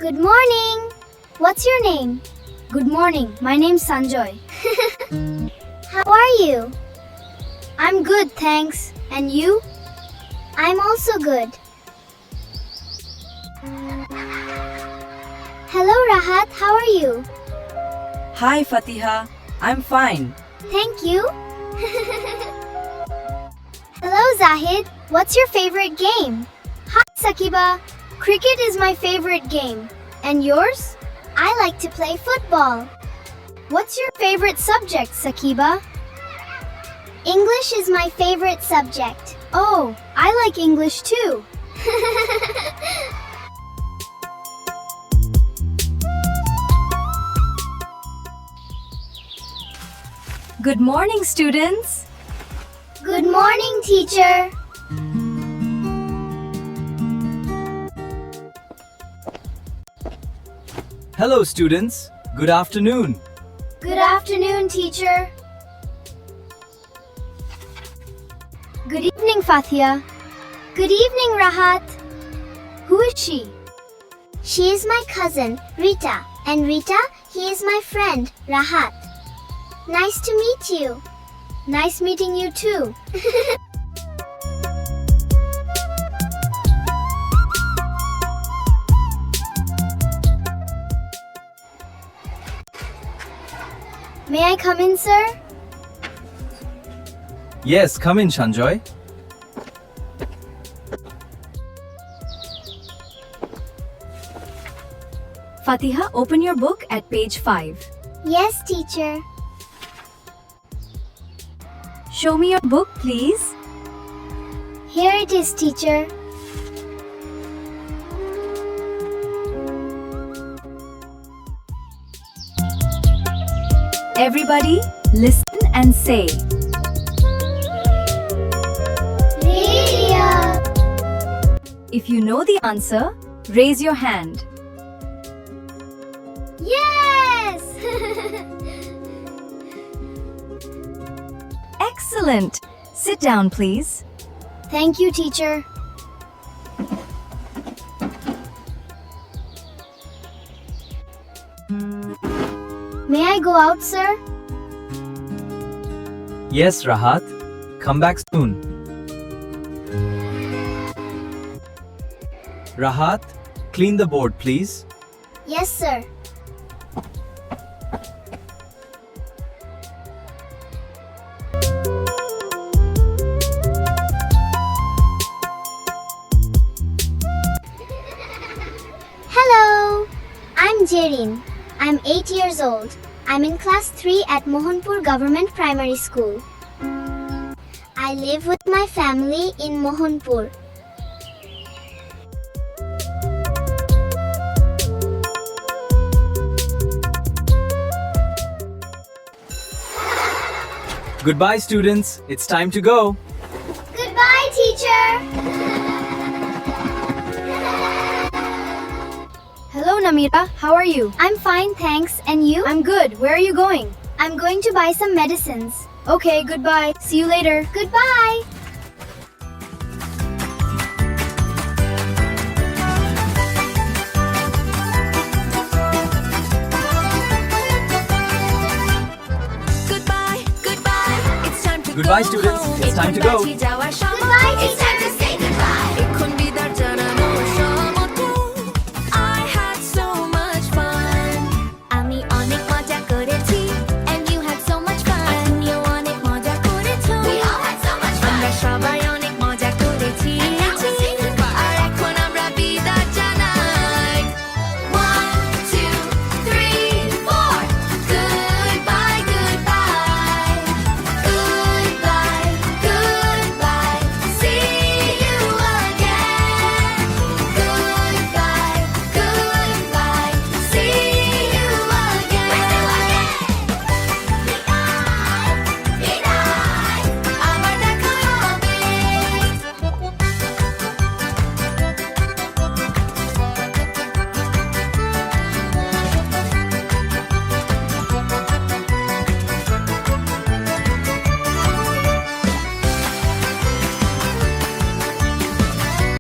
Good morning. What's your name? Good morning. My name's Sanjoy. How are you? I'm good, thanks. And you? I'm also good. Hello, Rahat. How are you? Hi Fatiha, I'm fine. Thank you. Hello, Zahid. What's your favorite game? Hi, Sakiba. Cricket is my favorite game. And yours? I like to play football. What's your favorite subject, Sakiba? English is my favorite subject. Oh, I like English too. Good morning, students. Good morning, teacher. Hello students, good afternoon. Good afternoon, teacher. Good evening, Fathia. Good evening, Rahat. Who is she? She is my cousin, Rita. And Rita, he is my friend, Rahat. Nice to meet you. Nice meeting you too. May I come in, sir? Yes, come in Sanjoy. Fatiha, open your book at page 5. Yes, teacher. Show me your book, please. Here it is, teacher. Everybody, listen and say. Radio. If you know the answer, raise your hand. Yes! Excellent. Sit down, please. Thank you, teacher. May I go out, sir? Yes, Rahat. Come back soon. Rahat, clean the board, please. Yes, sir. Hello, I'm Jerin. I'm 8 years old. I'm in class 3 at Mohanpur Government Primary School. I live with my family in Mohanpur. Goodbye students, it's time to go. Goodbye, teacher. Hello, Namira. How are you? I'm fine, thanks. And you? I'm good. Where are you going? I'm going to buy some medicines. Okay, goodbye. See you later. Goodbye. Goodbye, goodbye. It's time to Goodbye, go students. home. It's time to go. Jawa